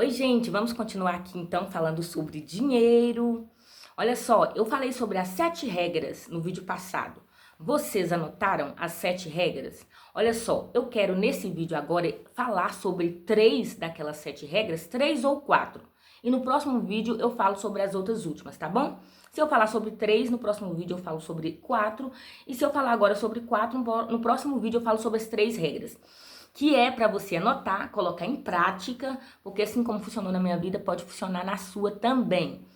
Oi, gente, vamos continuar aqui então falando sobre dinheiro. Olha só, eu falei sobre as 7 regras no vídeo passado. Vocês anotaram as 7 regras? Olha só, eu quero nesse vídeo agora falar sobre 3 daquelas 7 regras, 3 ou 4. E no próximo vídeo eu falo sobre as outras últimas, tá bom? Se eu falar sobre 3, no próximo vídeo eu falo sobre 4. E se eu falar agora sobre 4, no próximo vídeo eu falo sobre as 3 regras. Que é para você anotar, colocar em prática, porque assim como funcionou na minha vida, pode funcionar na sua também.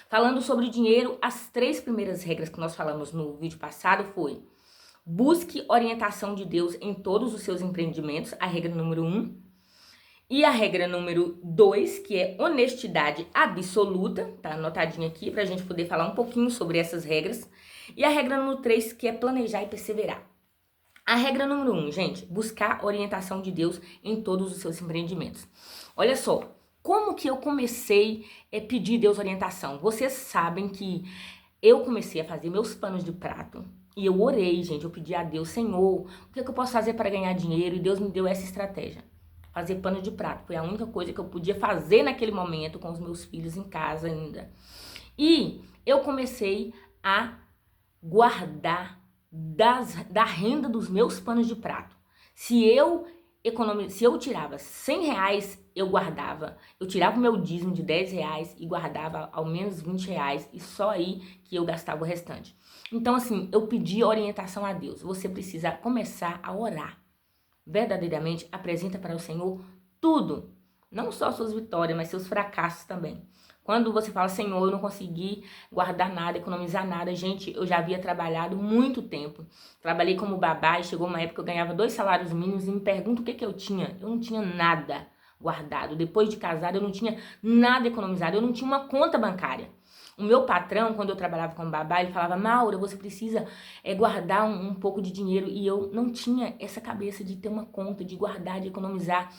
Falando sobre dinheiro, as 3 primeiras regras que nós falamos no vídeo passado foi: busque orientação de Deus em todos os seus empreendimentos, a regra número 1. E a regra número 2, que é honestidade absoluta, tá anotadinho aqui pra gente poder falar um pouquinho sobre essas regras. E a regra número 3, que é planejar e perseverar. A regra número 1, gente, buscar orientação de Deus em todos os seus empreendimentos. Olha só, como que eu comecei a pedir Deus orientação? Vocês sabem que eu comecei a fazer meus panos de prato e eu orei, gente, eu pedi a Deus: Senhor, o que é que eu posso fazer para ganhar dinheiro? E Deus me deu essa estratégia. Fazer pano de prato, foi a única coisa que eu podia fazer naquele momento com os meus filhos em casa ainda. E eu comecei a guardar da renda dos meus panos de prato. Se eu tirava 100 reais, eu guardava. Eu tirava o meu dízimo de 10 reais e guardava ao menos 20 reais. E só aí que eu gastava o restante. Então, assim, eu pedi orientação a Deus. Você precisa começar a orar. Verdadeiramente, apresenta para o Senhor tudo. Não só suas vitórias, mas seus fracassos também. Quando você fala: Senhor, eu não consegui guardar nada, economizar nada. Gente, eu já havia trabalhado muito tempo. Trabalhei como babá e chegou uma época que eu ganhava 2 salários mínimos e me pergunto o que eu tinha. Eu não tinha nada guardado. Depois de casada, eu não tinha nada economizado. Eu não tinha uma conta bancária. O meu patrão, quando eu trabalhava como babá, ele falava: Maura, você precisa guardar um pouco de dinheiro. E eu não tinha essa cabeça de ter uma conta, de guardar, de economizar.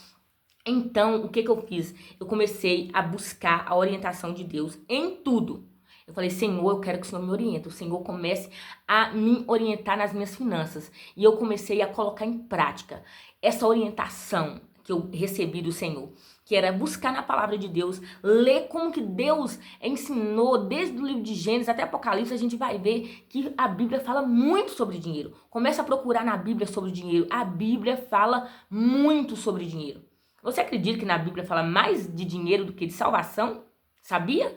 Então, o que eu fiz? Eu comecei a buscar a orientação de Deus em tudo. Eu falei: Senhor, eu quero que o Senhor me oriente. O Senhor comece a me orientar nas minhas finanças. E eu comecei a colocar em prática essa orientação que eu recebi do Senhor, que era buscar na palavra de Deus, ler como que Deus ensinou, desde o livro de Gênesis até Apocalipse. A gente vai ver que a Bíblia fala muito sobre dinheiro. Começa a procurar na Bíblia sobre dinheiro. A Bíblia fala muito sobre dinheiro. Você acredita que na Bíblia fala mais de dinheiro do que de salvação? Sabia?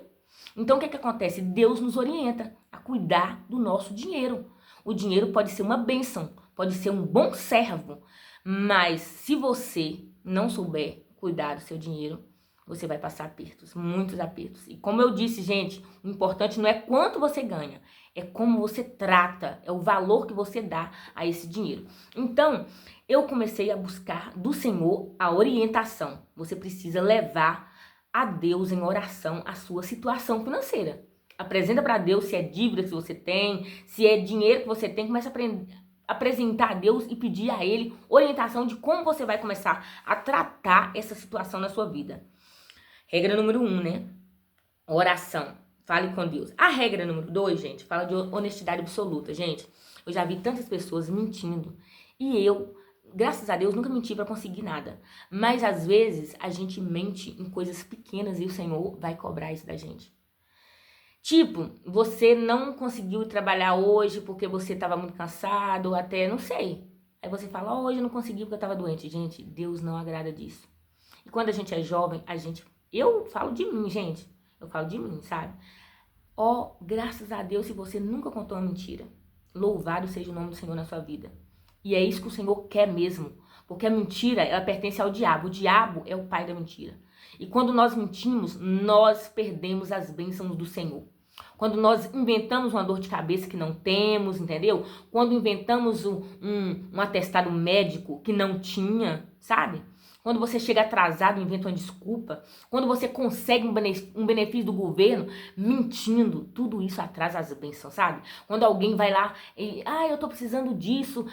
Então, o que acontece? Deus nos orienta a cuidar do nosso dinheiro. O dinheiro pode ser uma bênção, pode ser um bom servo, mas se você não souber cuidar do seu dinheiro, você vai passar apertos, muitos apertos. E como eu disse, gente, o importante não é quanto você ganha, é como você trata, é o valor que você dá a esse dinheiro. Então, eu comecei a buscar do Senhor a orientação. Você precisa levar a Deus em oração a sua situação financeira. Apresenta para Deus se é dívida que você tem, se é dinheiro que você tem. Começa a apresentar a Deus e pedir a Ele orientação de como você vai começar a tratar essa situação na sua vida. Regra número 1, né? Oração. Fale com Deus. A regra número 2, gente, fala de honestidade absoluta. Gente, eu já vi tantas pessoas mentindo. E eu, graças a Deus, nunca menti para conseguir nada. Mas às vezes a gente mente em coisas pequenas e o Senhor vai cobrar isso da gente. Tipo, você não conseguiu trabalhar hoje porque você estava muito cansado, ou até, não sei. Aí você fala: hoje eu não consegui porque eu estava doente. Gente, Deus não agrada disso. E quando a gente é jovem, eu falo de mim, gente. Eu falo de mim, sabe? Graças a Deus se você nunca contou uma mentira. Louvado seja o nome do Senhor na sua vida. E é isso que o Senhor quer mesmo. Porque a mentira, ela pertence ao diabo. O diabo é o pai da mentira. E quando nós mentimos, nós perdemos as bênçãos do Senhor. Quando nós inventamos uma dor de cabeça que não temos, entendeu? Quando inventamos um atestado médico que não tinha, sabe? Quando você chega atrasado e inventa uma desculpa. Quando você consegue um benefício do governo mentindo. Tudo isso atrasa as bênçãos, sabe? Quando alguém vai lá e... eu tô precisando disso.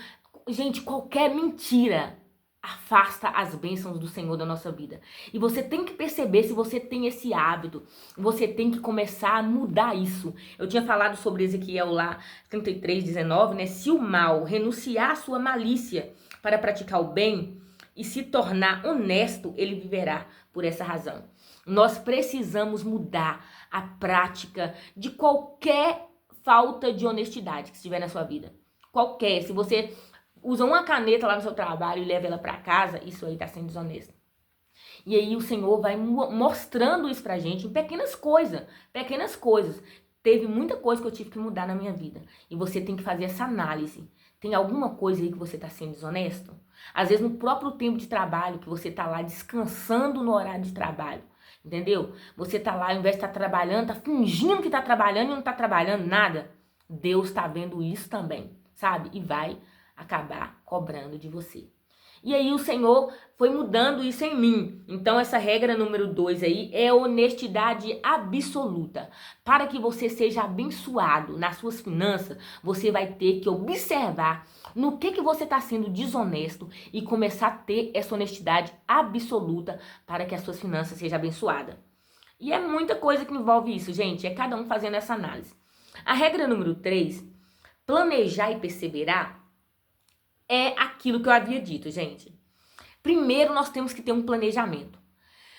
Gente, qualquer mentira afasta as bênçãos do Senhor da nossa vida. E você tem que perceber se você tem esse hábito. Você tem que começar a mudar isso. Eu tinha falado sobre Ezequiel lá, 33:19, né? Se o mal renunciar à sua malícia para praticar o bem, e se tornar honesto, ele viverá por essa razão. Nós precisamos mudar a prática de qualquer falta de honestidade que estiver na sua vida. Qualquer. Se você usa uma caneta lá no seu trabalho e leva ela para casa, isso aí tá sendo desonesto. E aí o Senhor vai mostrando isso pra gente em pequenas coisas. Pequenas coisas. Teve muita coisa que eu tive que mudar na minha vida. E você tem que fazer essa análise. Tem alguma coisa aí que você tá sendo desonesto? Às vezes no próprio tempo de trabalho, que você tá lá descansando no horário de trabalho. Entendeu? Você tá lá, ao invés de estar trabalhando, tá fingindo que tá trabalhando e não tá trabalhando nada. Deus tá vendo isso também, sabe? E vai acabar cobrando de você. E aí o Senhor foi mudando isso em mim. Então essa regra número 2 aí é honestidade absoluta. Para que você seja abençoado nas suas finanças, você vai ter que observar no que você está sendo desonesto e começar a ter essa honestidade absoluta para que as suas finanças sejam abençoadas. E é muita coisa que envolve isso, gente. É cada um fazendo essa análise. A regra número 3, planejar e perseverar, é aquilo que eu havia dito, gente. Primeiro, nós temos que ter um planejamento.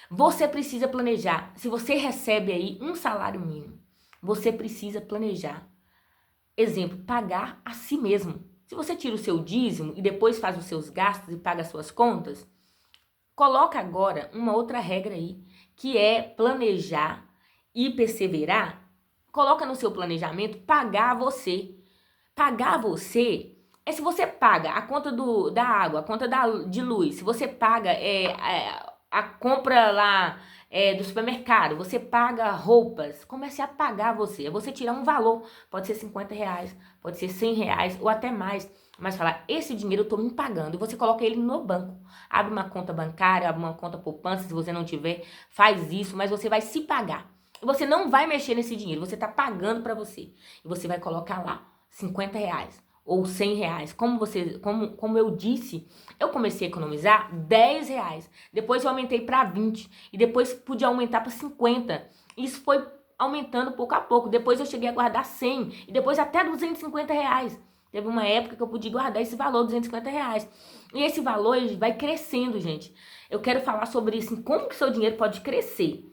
Você precisa planejar. Se você recebe aí um salário mínimo, você precisa planejar. Exemplo, pagar a si mesmo. Se você tira o seu dízimo e depois faz os seus gastos e paga as suas contas, coloca agora uma outra regra aí, que é planejar e perseverar. Coloca no seu planejamento pagar você. Pagar você é se você paga a conta da água, a conta de luz, se você paga a compra lá do supermercado, você paga roupas, comece a pagar você. É você tirar um valor, pode ser R$50, pode ser R$100 ou até mais. Mas falar, esse dinheiro eu tô me pagando. E você coloca ele no banco. Abre uma conta bancária, abre uma conta poupança, se você não tiver, faz isso, mas você vai se pagar. E você não vai mexer nesse dinheiro, você tá pagando pra você. E você vai colocar lá R$50 ou R$100. Como eu disse, eu comecei a economizar R$10. Depois eu aumentei para 20 e depois pude aumentar para 50. Isso foi aumentando pouco a pouco. Depois eu cheguei a guardar 100 e depois até R$250. Teve uma época que eu pude guardar esse valor, R$250. E esse valor ele vai crescendo, gente. Eu quero falar sobre isso, em como que seu dinheiro pode crescer.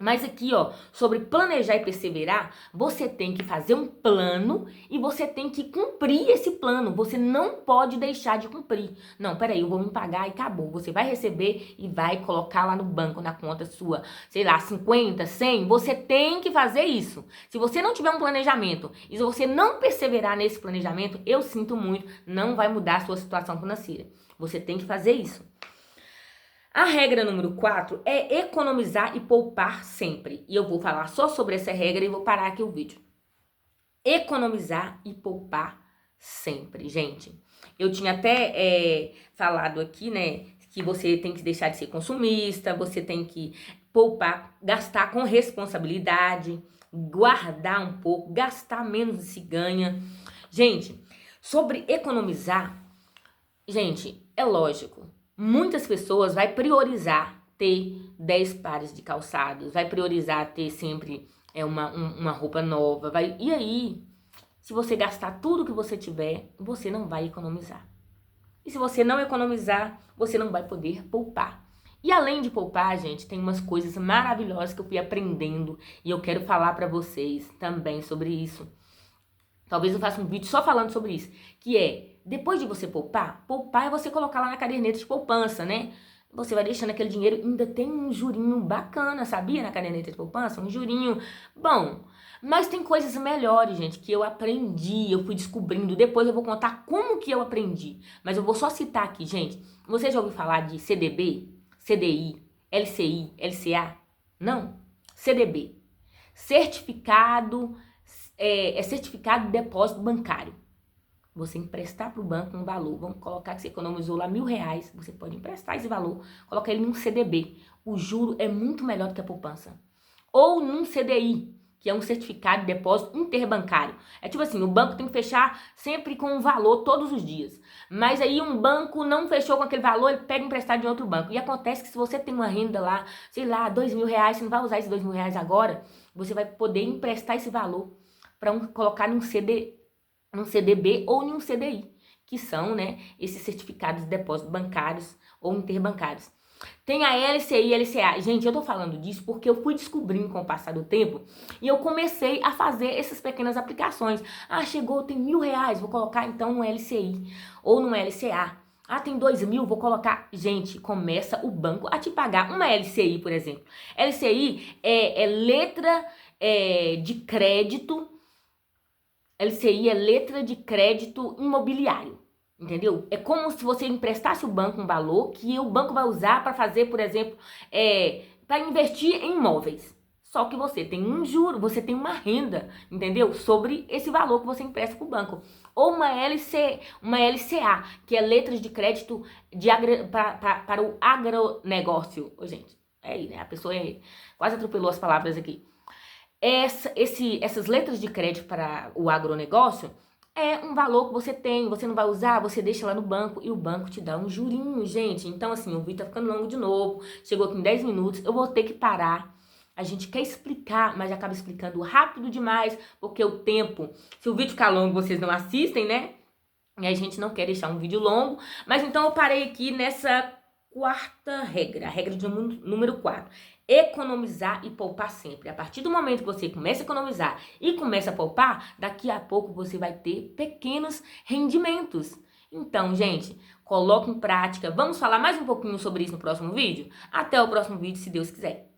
Mas aqui, ó, sobre planejar e perseverar, você tem que fazer um plano e você tem que cumprir esse plano. Você não pode deixar de cumprir. Não, peraí, eu vou me pagar e acabou. Você vai receber e vai colocar lá no banco, na conta sua, sei lá, 50, 100. Você tem que fazer isso. Se você não tiver um planejamento e se você não perseverar nesse planejamento, eu sinto muito, não vai mudar a sua situação financeira. Você tem que fazer isso. A regra número 4 é economizar e poupar sempre. E eu vou falar só sobre essa regra e vou parar aqui o vídeo. Economizar e poupar sempre, gente. Eu tinha até falado aqui, né, que você tem que deixar de ser consumista, você tem que poupar, gastar com responsabilidade, guardar um pouco, gastar menos se ganha. Gente, sobre economizar, gente, é lógico. Muitas pessoas vai priorizar ter 10 pares de calçados, vai priorizar ter sempre uma roupa nova, e aí, se você gastar tudo que você tiver, você não vai economizar. E se você não economizar, você não vai poder poupar. E além de poupar, gente, tem umas coisas maravilhosas que eu fui aprendendo e eu quero falar pra vocês também sobre isso. Talvez eu faça um vídeo só falando sobre isso, que é, depois de você poupar é você colocar lá na caderneta de poupança, né? Você vai deixando aquele dinheiro, ainda tem um jurinho bacana, sabia? Na caderneta de poupança, um jurinho bom. Mas tem coisas melhores, gente, que eu aprendi, eu fui descobrindo. Depois eu vou contar como que eu aprendi. Mas eu vou só citar aqui, gente. Você já ouviu falar de CDB, CDI, LCI, LCA? Não? CDB. Certificado certificado de depósito bancário. Você emprestar para o banco um valor, vamos colocar que você economizou lá R$1.000, você pode emprestar esse valor, colocar ele num CDB. O juro é muito melhor do que a poupança. Ou num CDI, que é um certificado de depósito interbancário. É tipo assim, o banco tem que fechar sempre com um valor todos os dias. Mas aí um banco não fechou com aquele valor, ele pega emprestado de outro banco. E acontece que se você tem uma renda lá, sei lá, R$2.000, você não vai usar esses R$2.000 agora, você vai poder emprestar esse valor para colocar num CDB ou em um CDI, que são, né, esses certificados de depósito bancários ou interbancários. Tem a LCI e LCA. Gente, eu tô falando disso porque eu fui descobrindo com o passar do tempo e eu comecei a fazer essas pequenas aplicações. Ah, chegou, tem R$ 1.000, vou colocar então no LCI ou no LCA. Ah, tem 2.000, vou colocar. Gente, começa o banco a te pagar uma LCI, por exemplo. LCI é letra de crédito. LCI é letra de crédito imobiliário. Entendeu? É como se você emprestasse o banco um valor que o banco vai usar para fazer, por exemplo, para investir em imóveis. Só que você tem um juro, você tem uma renda, entendeu? Sobre esse valor que você empresta para o banco. Ou uma LCA, que é letras de crédito para o agronegócio. Ô, gente, né? A pessoa quase atropelou as palavras aqui. Essas letras de crédito para o agronegócio é um valor que você tem, você não vai usar, você deixa lá no banco e o banco te dá um jurinho, gente. Então, assim, o vídeo tá ficando longo de novo, chegou aqui em 10 minutos, eu vou ter que parar. A gente quer explicar, mas acaba explicando rápido demais, porque o tempo, se o vídeo ficar longo, vocês não assistem, né? E a gente não quer deixar um vídeo longo, mas então eu parei aqui nessa quarta regra, a regra de número 4. Economizar e poupar sempre. A partir do momento que você começa a economizar e começa a poupar, daqui a pouco você vai ter pequenos rendimentos. Então, gente, coloque em prática. Vamos falar mais um pouquinho sobre isso no próximo vídeo? Até o próximo vídeo, se Deus quiser.